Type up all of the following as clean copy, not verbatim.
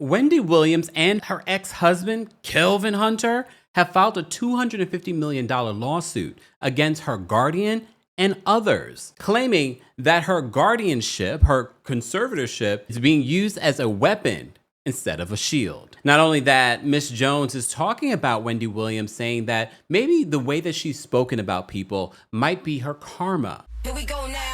Wendy Williams and her ex-husband, Kelvin Hunter, have filed a $250 million lawsuit against her guardian and others, claiming that her guardianship, her conservatorship, is being used as a weapon instead of a shield. Not only that, Miss Jones is talking about Wendy Williams, saying that maybe the way that she's spoken about people might be her karma. Here we go now.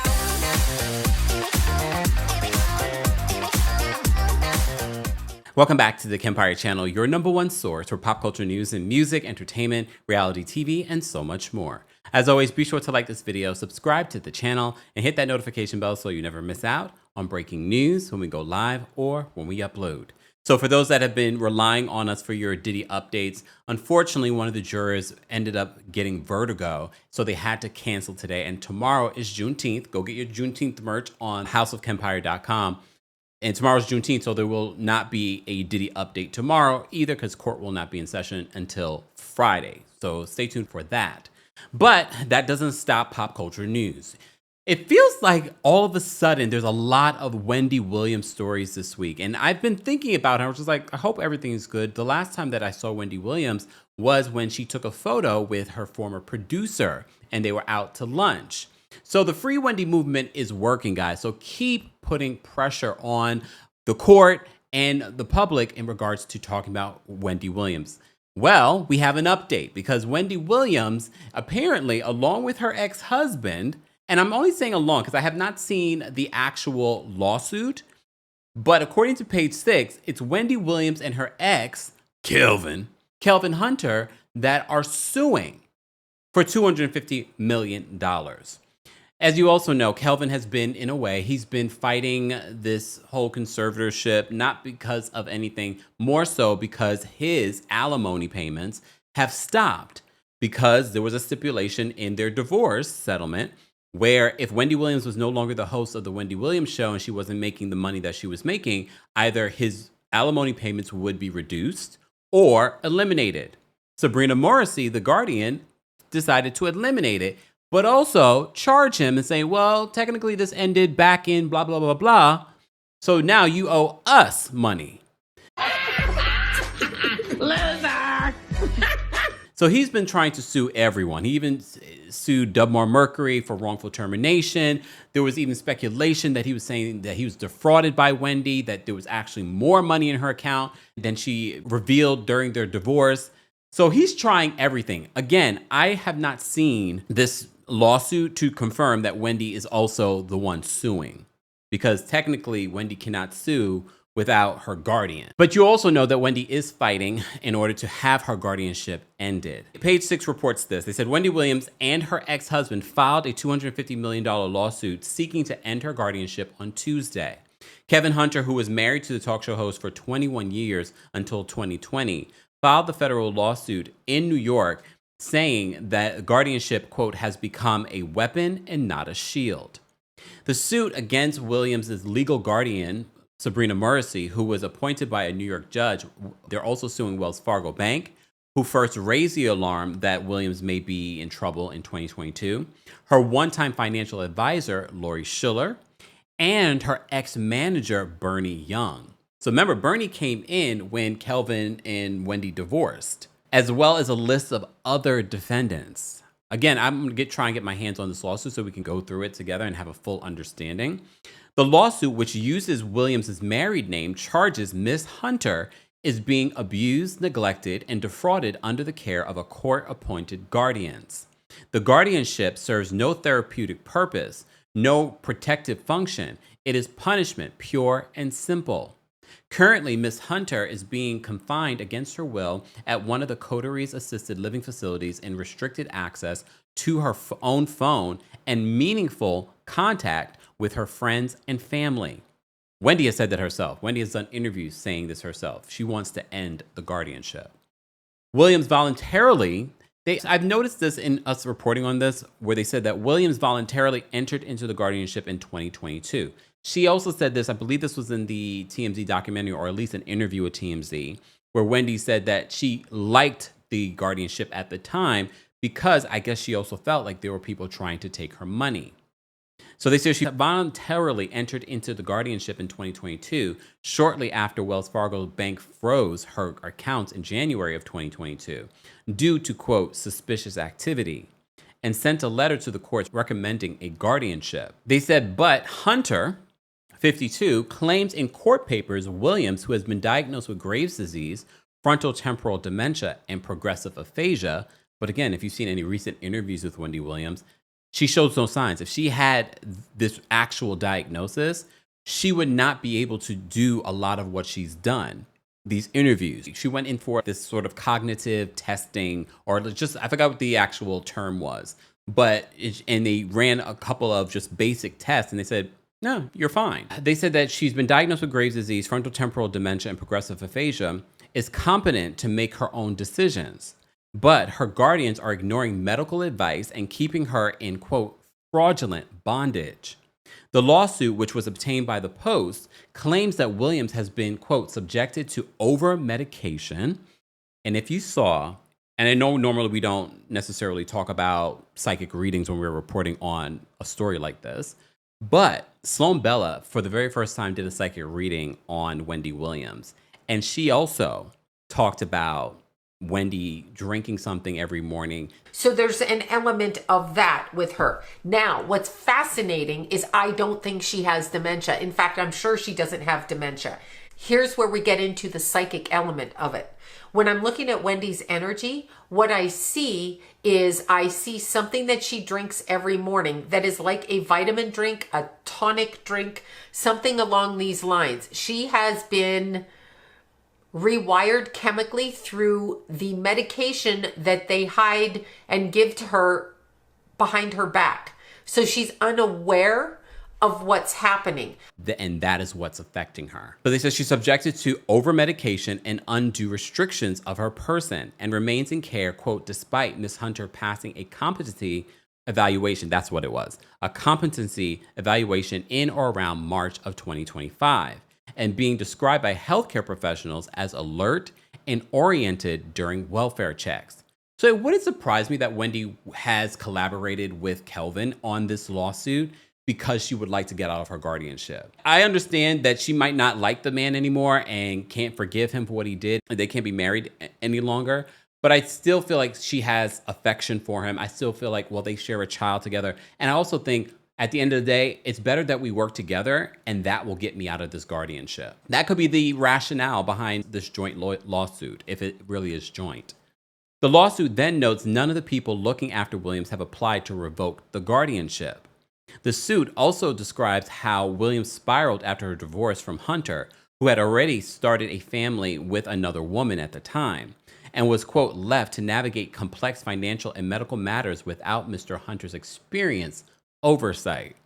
Welcome back to the KEMPIRE channel, your #1 source for pop culture news and music, entertainment, reality TV, and so much more. As always, be sure to like this video, subscribe to the channel, and hit that notification bell so you never miss out on breaking news when we go live or when we upload. So for those that have been relying on us for your Diddy updates, unfortunately, one of the jurors ended up getting vertigo, so they had to cancel today. And tomorrow is Juneteenth. Go get your Juneteenth merch on houseofkempire.com. And tomorrow's Juneteenth, so there will not be a Diddy update tomorrow either, because court will not be in session until Friday. So stay tuned for that. But that doesn't stop pop culture news. It feels like all of a sudden there's a lot of Wendy Williams stories this week. And I've been thinking about her. I was just like, I hope everything is good. The last time that I saw Wendy Williams was when she took a photo with her former producer and they were out to lunch. So the Free Wendy movement is working, guys. So keep putting pressure on the court and the public in regards to talking about Wendy Williams. Well, we have an update because Wendy Williams, apparently, along with her ex-husband, and I'm only saying along because I have not seen the actual lawsuit, but according to page 6, it's Wendy Williams and her ex, Kelvin Hunter, that are suing for $250 million. As you also know, Kelvin has been, in a way, he's been fighting this whole conservatorship, not because of anything, more so because his alimony payments have stopped because there was a stipulation in their divorce settlement where if Wendy Williams was no longer the host of the Wendy Williams show and she wasn't making the money that she was making, either his alimony payments would be reduced or eliminated. Sabrina Morrissey, the Guardian, decided to eliminate it, but also charge him and say, well, technically this ended back in blah, blah, blah, blah. So now you owe us money. Loser! So he's been trying to sue everyone. He even sued Dubmar Mercury for wrongful termination. There was even speculation that he was saying that he was defrauded by Wendy, that there was actually more money in her account than she revealed during their divorce. So he's trying everything. Again, I have not seen this lawsuit to confirm that Wendy is also the one suing, because technically Wendy cannot sue without her guardian. But you also know that Wendy is fighting in order to have her guardianship ended. Page 6 reports this. They said Wendy Williams and her ex-husband filed a $250 million lawsuit seeking to end her guardianship on Tuesday. Kelvin Hunter, who was married to the talk show host for 21 years until 2020, filed the federal lawsuit in New York saying that guardianship, quote, has become a weapon and not a shield. The suit against Williams' legal guardian, Sabrina Morrissey, who was appointed by a New York judge, they're also suing Wells Fargo Bank, who first raised the alarm that Williams may be in trouble in 2022, her one-time financial advisor, Lori Schiller, and her ex-manager, Bernie Young. So remember, Bernie came in when Kelvin and Wendy divorced, as well as a list of other defendants. Again, I'm going to try and get my hands on this lawsuit so we can go through it together and have a full understanding. The lawsuit, which uses Williams' married name, charges Miss Hunter is being abused, neglected, and defrauded under the care of a court-appointed guardians. The guardianship serves no therapeutic purpose, no protective function. It is punishment, pure and simple. Currently, Miss Hunter is being confined against her will at one of the coteries assisted living facilities in restricted access to her own phone and meaningful contact with her friends and family. Wendy has said that herself. Wendy has done interviews saying this herself. She wants to end the guardianship. Williams voluntarily, I've noticed this in us reporting on this, where they said that Williams voluntarily entered into the guardianship in 2022. She also said this, I believe this was in the TMZ documentary, or at least an interview with TMZ, where Wendy said that she liked the guardianship at the time because I guess she also felt like there were people trying to take her money. So they say she voluntarily entered into the guardianship in 2022, shortly after Wells Fargo Bank froze her accounts in January of 2022 due to, quote, suspicious activity, and sent a letter to the courts recommending a guardianship. They said, but Hunter, 52, claims in court papers Williams, who has been diagnosed with Graves' disease, frontotemporal dementia, and progressive aphasia. But again, if you've seen any recent interviews with Wendy Williams, she shows no signs. If she had this actual diagnosis, she would not be able to do a lot of what she's done. These interviews. She went in for this sort of cognitive testing, or just, I forgot what the actual term was, and they ran a couple of just basic tests and they said, no, you're fine. They said that she's been diagnosed with Graves' disease, frontotemporal dementia, and progressive aphasia, is competent to make her own decisions. But her guardians are ignoring medical advice and keeping her in, quote, fraudulent bondage. The lawsuit, which was obtained by the Post, claims that Williams has been, quote, subjected to over-medication. And if you saw, and I know normally we don't necessarily talk about psychic readings when we're reporting on a story like this, but Sloan Bella, for the very first time, did a psychic reading on Wendy Williams. And she also talked about Wendy drinking something every morning. So there's an element of that with her. Now, what's fascinating is I don't think she has dementia. In fact, I'm sure she doesn't have dementia. Here's where we get into the psychic element of it. When I'm looking at Wendy's energy, what I see is I see something that she drinks every morning that is like a vitamin drink, a tonic drink, something along these lines. She has been rewired chemically through the medication that they hide and give to her behind her back. So she's unaware of what's happening. And that is what's affecting her. But they said she's subjected to over-medication and undue restrictions of her person and remains in care, quote, despite Miss Hunter passing a competency evaluation. That's what it was. A competency evaluation in or around March of 2025. And being described by healthcare professionals as alert and oriented during welfare checks. So it wouldn't surprise me that Wendy has collaborated with Kelvin on this lawsuit because she would like to get out of her guardianship. I understand that she might not like the man anymore and can't forgive him for what he did. They can't be married any longer. But I still feel like she has affection for him. I still feel like, well, they share a child together. And I also think at the end of the day, it's better that we work together and that will get me out of this guardianship. That could be the rationale behind this joint lawsuit, if it really is joint. The lawsuit then notes none of the people looking after Williams have applied to revoke the guardianship. The suit also describes how Williams spiraled after her divorce from Hunter, who had already started a family with another woman at the time, and was, quote, left to navigate complex financial and medical matters without Mr. Hunter's experience oversight.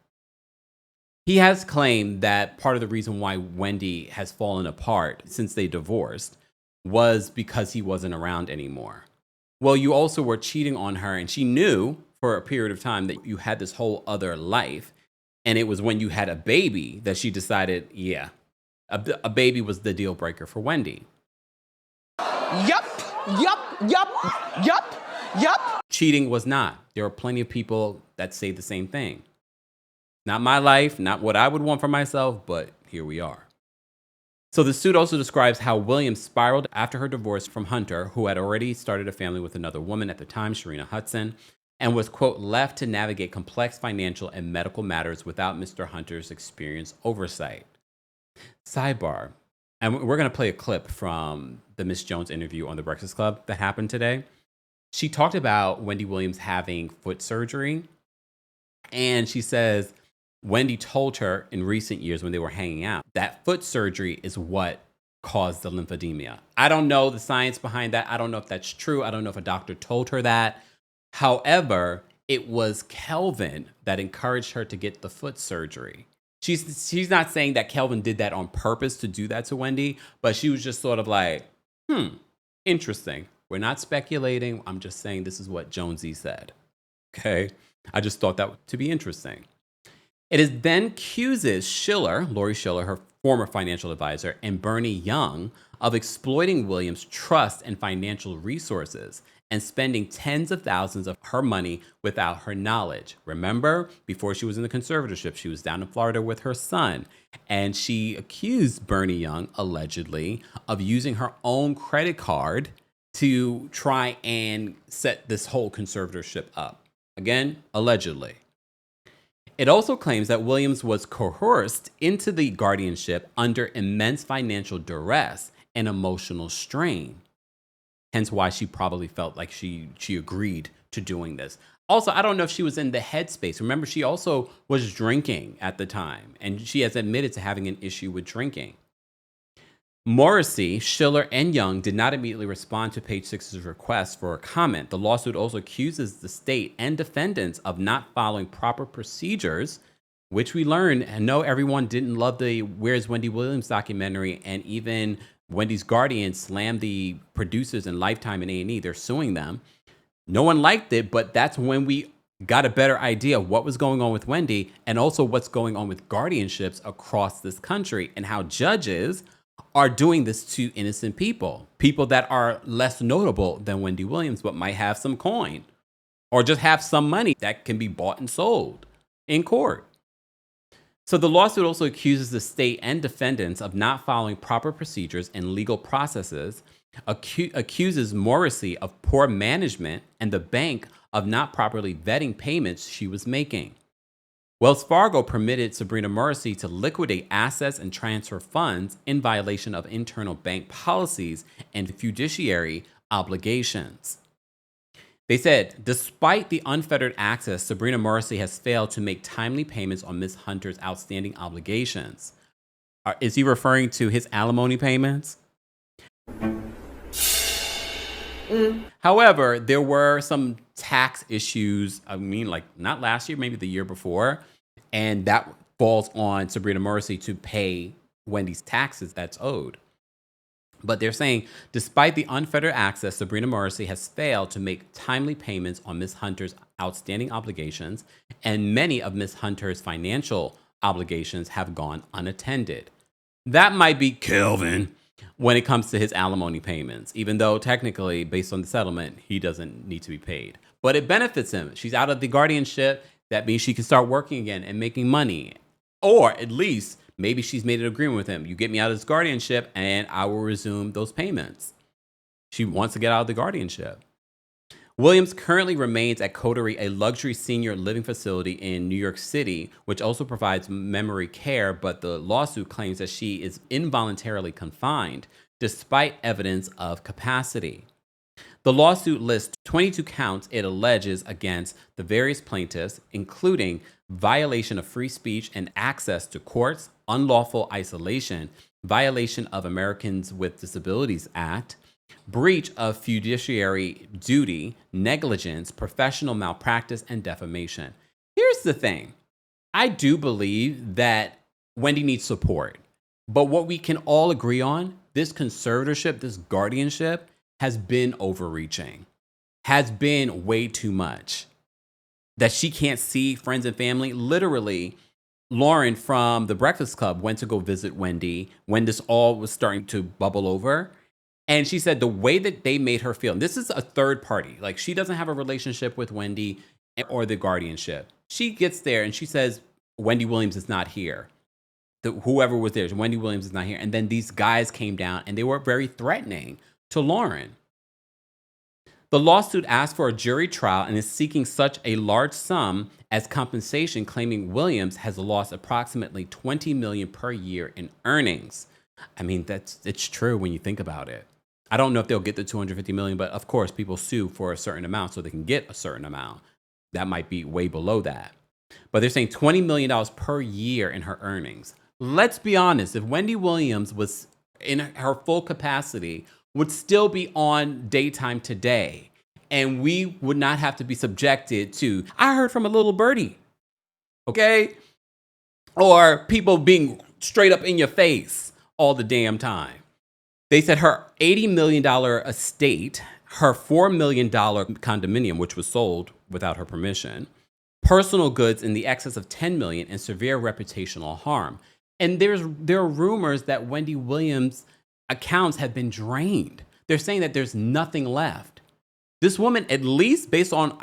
He has claimed that part of the reason why Wendy has fallen apart since they divorced was because he wasn't around anymore. Well, you also were cheating on her, and she knew for a period of time that you had this whole other life. And it was when you had a baby that she decided, yeah, a baby was the deal breaker for Wendy. Yup. Cheating was not. There are plenty of people that say the same thing. Not my life, not what I would want for myself, but here we are. So the suit also describes how Williams spiraled after her divorce from Hunter, who had already started a family with another woman at the time, Sharina Hudson, and was, quote, left to navigate complex financial and medical matters without Mr. Hunter's experience oversight. Sidebar, and we're going to play a clip from the Miss Jones interview on The Breakfast Club that happened today. She talked about Wendy Williams having foot surgery, and she says Wendy told her in recent years when they were hanging out that foot surgery is what caused the lymphedema. I don't know the science behind that. I don't know if that's true. I don't know if a doctor told her that. However, it was Kelvin that encouraged her to get the foot surgery. She's not saying that Kelvin did that on purpose to do that to Wendy, but she was just sort of like, interesting. We're not speculating. I'm just saying this is what Jonesy said. Okay? I just thought that to be interesting. It is then accuses Schiller, Lori Schiller, her former financial advisor, and Bernie Young of exploiting Williams' trust and financial resources and spending tens of thousands of her money without her knowledge. Remember, before she was in the conservatorship, she was down in Florida with her son, and she accused Bernie Young, allegedly, of using her own credit card to try and set this whole conservatorship up. Again, allegedly. It also claims that Williams was coerced into the guardianship under immense financial duress and emotional strain. Hence why she probably felt like she agreed to doing this. Also, I don't know if she was in the headspace. Remember, she also was drinking at the time, and she has admitted to having an issue with drinking. Morrissey, Schiller, and Young did not immediately respond to Page Six's request for a comment. The lawsuit also accuses the state and defendants of not following proper procedures, which we learned. I know everyone didn't love the Where's Wendy Williams documentary, and even Wendy's Guardian slammed the producers in Lifetime and A&E. They're suing them. No one liked it, but that's when we got a better idea of what was going on with Wendy and also what's going on with guardianships across this country and how judges are doing this to innocent people that are less notable than Wendy Williams, but might have some coin or just have some money that can be bought and sold in court. So the lawsuit also accuses the state and defendants of not following proper procedures and legal processes, accuses Morrissey of poor management, and the bank of not properly vetting payments she was making. Wells Fargo permitted Sabrina Morrissey to liquidate assets and transfer funds in violation of internal bank policies and fiduciary obligations. They said, despite the unfettered access, Sabrina Morrissey has failed to make timely payments on Ms. Hunter's outstanding obligations. Is he referring to his alimony payments? However, there were some tax issues, like not last year, maybe the year before, and that falls on Sabrina Morrissey to pay Wendy's taxes that's owed. But they're saying, despite the unfettered access, Sabrina Morrissey has failed to make timely payments on Ms. Hunter's outstanding obligations, and many of Ms. Hunter's financial obligations have gone unattended. That might be Kelvin when it comes to his alimony payments, even though technically, based on the settlement, he doesn't need to be paid. But it benefits him. She's out of the guardianship. That means she can start working again and making money. Or at least, maybe she's made an agreement with him. You get me out of this guardianship and I will resume those payments. She wants to get out of the guardianship. Williams currently remains at Coterie, a luxury senior living facility in New York City, which also provides memory care, but the lawsuit claims that she is involuntarily confined, despite evidence of capacity. The lawsuit lists 22 counts it alleges against the various plaintiffs, including violation of free speech and access to courts, unlawful isolation, violation of Americans with Disabilities Act, breach of fiduciary duty, negligence, professional malpractice, and defamation. Here's the thing. I do believe that Wendy needs support. But what we can all agree on, this conservatorship, this guardianship, has been overreaching, has been way too much. That she can't see friends and family. Literally, Lauren from The Breakfast Club went to go visit Wendy when this all was starting to bubble over. And she said the way that they made her feel, and this is a third party, like she doesn't have a relationship with Wendy or the guardianship. She gets there and she says, Wendy Williams is not here. Whoever was there, Wendy Williams is not here. And then these guys came down and they were very threatening to Lauren. The lawsuit asked for a jury trial and is seeking such a large sum as compensation, claiming Williams has lost approximately $20 million per year in earnings. I mean, it's true when you think about it. I don't know if they'll get the $250 million, but of course, people sue for a certain amount so they can get a certain amount. That might be way below that. But they're saying $20 million per year in her earnings. Let's be honest, if Wendy Williams was in her full capacity, would still be on daytime today, and we would not have to be subjected to, I heard from a little birdie, okay? Or people being straight up in your face all the damn time. They said her $80 million estate, her $4 million condominium, which was sold without her permission, personal goods in the excess of $10 million, and severe reputational harm. And there are rumors that Wendy Williams' accounts have been drained. They're saying that there's nothing left. This woman, at least based on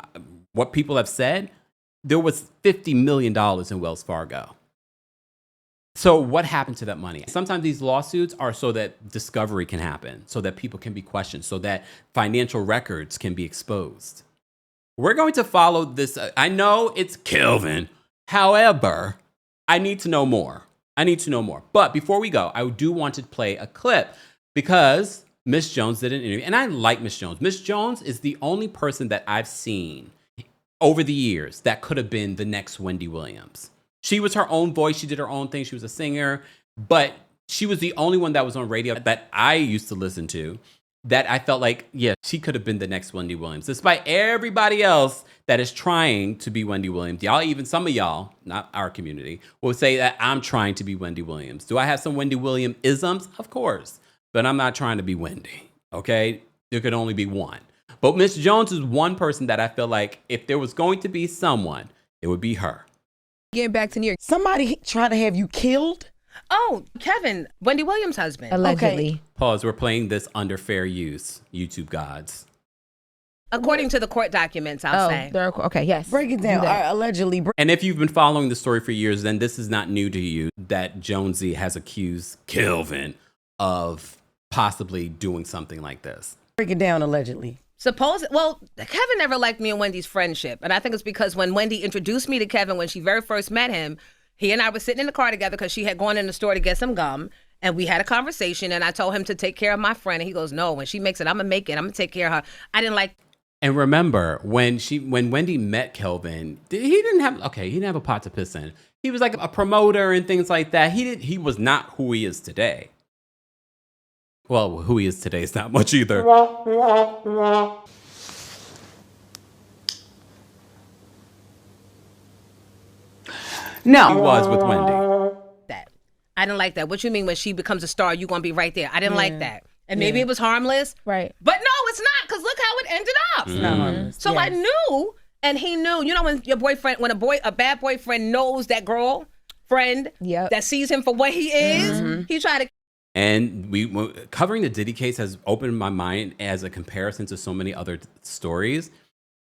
what people have said, there was $50 million in Wells Fargo. So what happened to that money? Sometimes these lawsuits are so that discovery can happen, so that people can be questioned, so that financial records can be exposed. We're going to follow this. I know it's Kelvin. However, I need to know more. But before we go, I do want to play a clip because Miss Jones did an interview. And I like Miss Jones. Miss Jones is the only person that I've seen over the years that could have been the next Wendy Williams. She was her own voice. She did her own thing. She was a singer. But she was the only one that was on radio that I used to listen to that I felt like, yeah, she could have been the next Wendy Williams. Despite everybody else that is trying to be Wendy Williams. Y'all, even some of y'all, not our community, will say that I'm trying to be Wendy Williams. Do I have some Wendy Williams isms? Of course. But I'm not trying to be Wendy, okay? There could only be one. But Miss Jones is one person that I feel like if there was going to be someone, it would be her. Getting back to New York. Somebody trying to have you killed? Oh, Kevin, Wendy Williams' husband. Allegedly. Okay. Pause. We're playing this under fair use, YouTube gods. According to the court documents, I'll say. Okay, yes. Break it down. Do that. Allegedly. And if you've been following the story for years, then this is not new to you that Jonesy has accused Kelvin of possibly doing something like this. Break it down, allegedly. Well, Kevin never liked me and Wendy's friendship. And I think it's because when Wendy introduced me to Kevin when she very first met him, he and I were sitting in the car together because she had gone in the store to get some gum. And we had a conversation and I told him to take care of my friend. And he goes, no, when she makes it, I'm going to make it. I'm going to take care of her. I didn't like. And remember, when Wendy met Kelvin, he didn't have a pot to piss in. He was like a promoter and things like that. He was not who he is today. Well, who he is today is not much either. No. He was with Wendy. That. I didn't like that. What you mean when she becomes a star, you're going to be right there? I didn't like that. And maybe it was harmless. Right. But no, it's not, because look how it ended up. It's not harmless. So I knew, and he knew. You know when your boyfriend, when a bad boyfriend knows that girlfriend that sees him for what he is, he tried to. And covering the Diddy case has opened my mind as a comparison to so many other stories.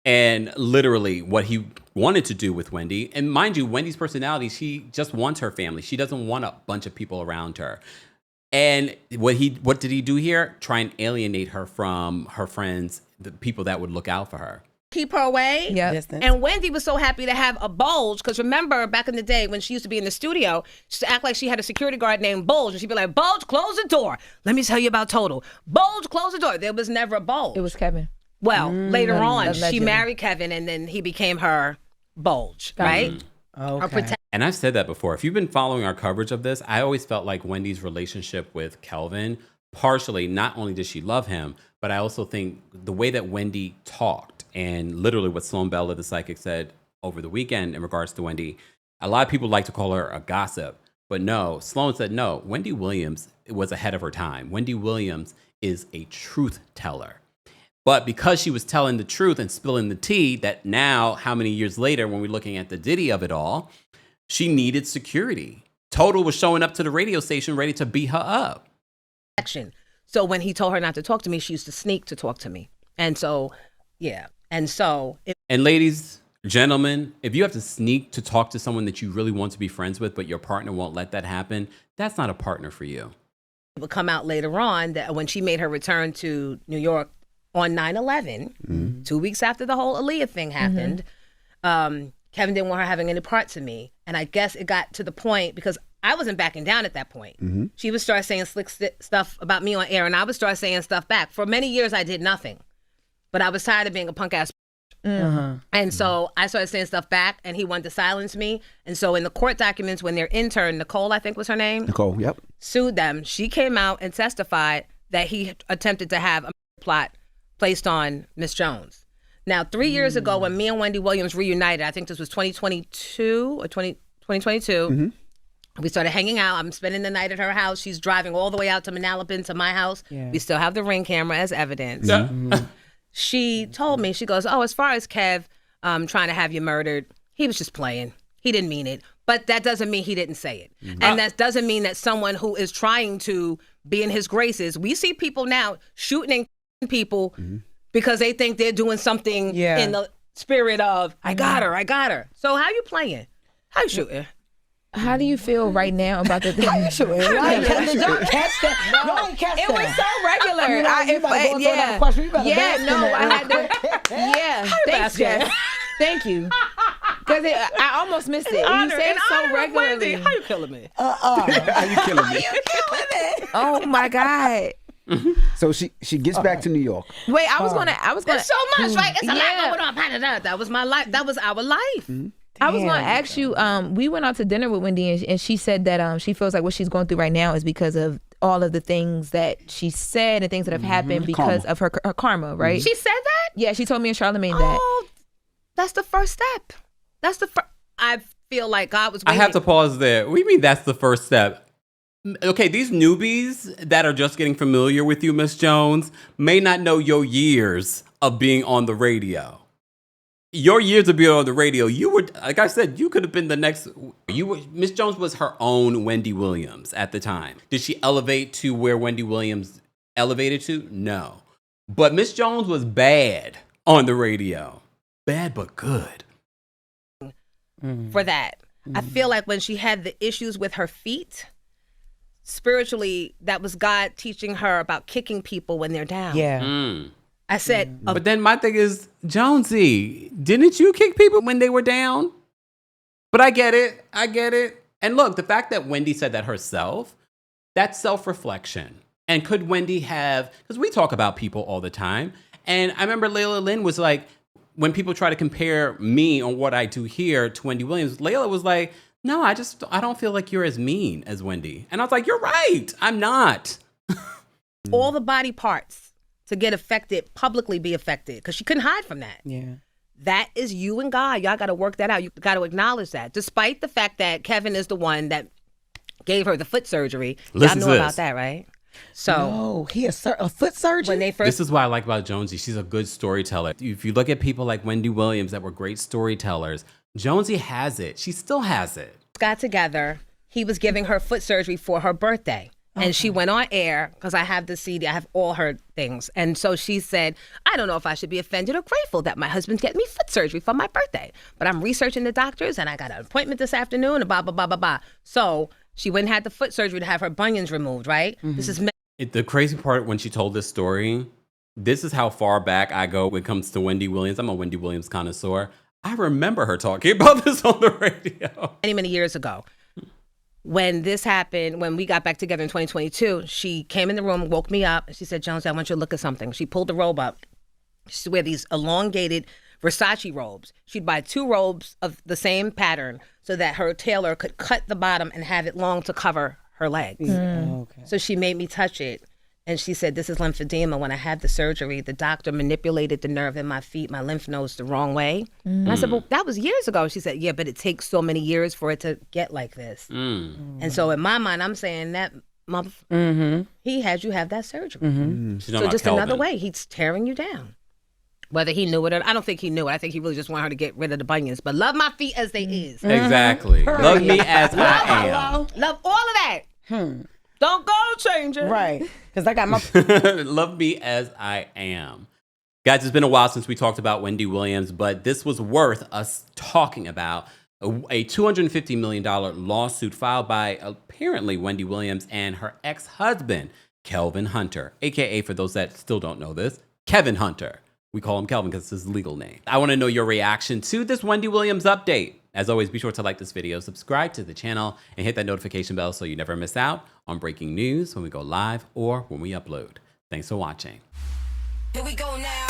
And literally what he wanted to do with Wendy. And mind you, Wendy's personality, she just wants her family. She doesn't want a bunch of people around her. And what did he do here? Try and alienate her from her friends, the people that would look out for her. Keep her away. Yeah. And Wendy was so happy to have a Bulge, because remember back in the day when she used to be in the studio, she used to act like she had a security guard named Bulge, and she'd be like, Bulge, close the door. Let me tell you about Total. Bulge, close the door. There was never a Bulge. It was Kevin. Well, later on, allegedly. she married Kevin, and then he became her Bulge, right? Okay. And I've said that before. If you've been following our coverage of this, I always felt like Wendy's relationship with Kelvin, partially, not only did she love him, but I also think the way that Wendy talked, and literally what Sloan Bella, the psychic, said over the weekend in regards to Wendy, a lot of people like to call her a gossip. But no, Sloan said, no, Wendy Williams was ahead of her time. Wendy Williams is a truth teller. But because she was telling the truth and spilling the tea, that now, how many years later, when we're looking at the Diddy of it all, she needed security. Total was showing up to the radio station ready to beat her up. So when he told her not to talk to me, she used to sneak to talk to me. And so, yeah. And so. And ladies, gentlemen, if you have to sneak to talk to someone that you really want to be friends with, but your partner won't let that happen, that's not a partner for you. It would come out later on that when she made her return to New York on 9/11, 2 weeks after the whole Aaliyah thing happened, Kevin didn't want her having any parts of me. And I guess it got to the point, because I wasn't backing down at that point. She would start saying slick stuff about me on air, and I would start saying stuff back. For many years, I did nothing. But I was tired of being a punk ass. And so I started saying stuff back, and he wanted to silence me. And so in the court documents, when their intern, Nicole, I think was her name, Nicole, yep, sued them, she came out and testified that he attempted to have a plot placed on Miss Jones. Now, 3 years ago, when me and Wendy Williams reunited, I think this was 2022 or 2022, we started hanging out. I'm spending the night at her house. She's driving all the way out to Manalapan to my house. Yeah. We still have the Ring camera as evidence. She told me, she goes, oh, as far as Kev trying to have you murdered, he was just playing. He didn't mean it. But that doesn't mean he didn't say it. And that doesn't mean that someone who is trying to be in his graces, we see people now shooting and people because they think they're doing something Yeah. in the spirit of, I got her. So how you playing? How you shooting? How do you feel right now about the thing? You ain't catch that. No, I ain't catch It was that. so regular. You better go throw that question. You better bask in that I real had to. quick. Yeah, thanks, bask in Jess. Thank you. Because I almost missed it. You Honor, said in it so honor of Wendy. regularly. How you killing me? How you killing me? Oh my God. So she gets back to New York. Wait, I was gonna. It's so much, right? It's a lot Yeah. going on. That was my life. That was our life. I was going to ask you. We went out to dinner with Wendy, and she said that she feels like what she's going through right now is because of all of the things that she said and things that have happened because of her karma, right? She said that? Yeah, she told me and Charlamagne that. Oh, that's the first step. That's the first. I feel like God was I waiting. have to pause there. What do you mean that's the first step? Okay, these newbies that are just getting familiar with you, Miss Jones, may not know your years of being on the radio. Your years of being on the radio, you were, like I said, you could have been the next. Miss Jones was her own Wendy Williams at the time. Did she elevate to where Wendy Williams elevated to? No. But Miss Jones was bad on the radio. Bad but good. for that. I feel like when she had the issues with her feet, spiritually, that was God teaching her about kicking people when they're down. Yeah. I said, But then my thing is, Jonesy, didn't you kick people when they were down? But I get it. And look, the fact that Wendy said that herself, that's self-reflection. And could Wendy have, because we talk about people all the time. And I remember Layla Lynn was like, when people try to compare me on what I do here to Wendy Williams, Layla was like, no, I don't feel like you're as mean as Wendy. And I was like, you're right. I'm not. all the body parts to get affected, publicly be affected, because she couldn't hide from that. Yeah. That is you and God. Y'all got to work that out. You got to acknowledge that. Despite the fact that Kevin is the one that gave her the foot surgery. Listen Y'all to know this. about that, right? So Oh, he a foot surgeon? when they first This is what I like about Jonesy. She's a good storyteller. If you look at people like Wendy Williams that were great storytellers, Jonesy has it. She still has it. got together, he was giving her foot surgery for her birthday. And she went on air, because I have the CD, I have all her things. And so she said, I don't know if I should be offended or grateful that my husband's getting me foot surgery for my birthday. But I'm researching the doctors, and I got an appointment this afternoon, and blah, blah, blah, blah, blah. So she went and had the foot surgery to have her bunions removed, right? This is The crazy part when she told this story, this is how far back I go when it comes to Wendy Williams. I'm a Wendy Williams connoisseur. I remember her talking about this on the radio. many, many years ago. When this happened, when we got back together in 2022, she came in the room, woke me up, and she said, Jones, I want you to look at something. She pulled the robe up. She'd wear these elongated Versace robes. She'd buy 2 robes of the same pattern so that her tailor could cut the bottom and have it long to cover her legs. Okay. So she made me touch it. And she said, this is lymphedema. When I had the surgery, the doctor manipulated the nerve in my feet, my lymph nodes, the wrong way. And I said, well, that was years ago. She said, yeah, but it takes so many years for it to get like this. And so in my mind, I'm saying that he had you have that surgery. She's talking So about just Kelvin. another way, he's tearing you down. Whether he knew it or I don't think he knew it. I think he really just wanted her to get rid of the bunions. But love my feet as they is. Exactly. Love me as I am. Love all of that. Don't go change it. Right. Because I got my... Love me as I am. Guys, it's been a while since we talked about Wendy Williams, but this was worth us talking about a $250 million lawsuit filed by apparently Wendy Williams and her ex-husband, Kelvin Hunter, a.k.a. for those that still don't know this, Kevin Hunter. We call him Kelvin because it's his legal name. I want to know your reaction to this Wendy Williams update. As always, be sure to like this video, subscribe to the channel, and hit that notification bell so you never miss out on breaking news when we go live or when we upload. Thanks for watching. Here we go now.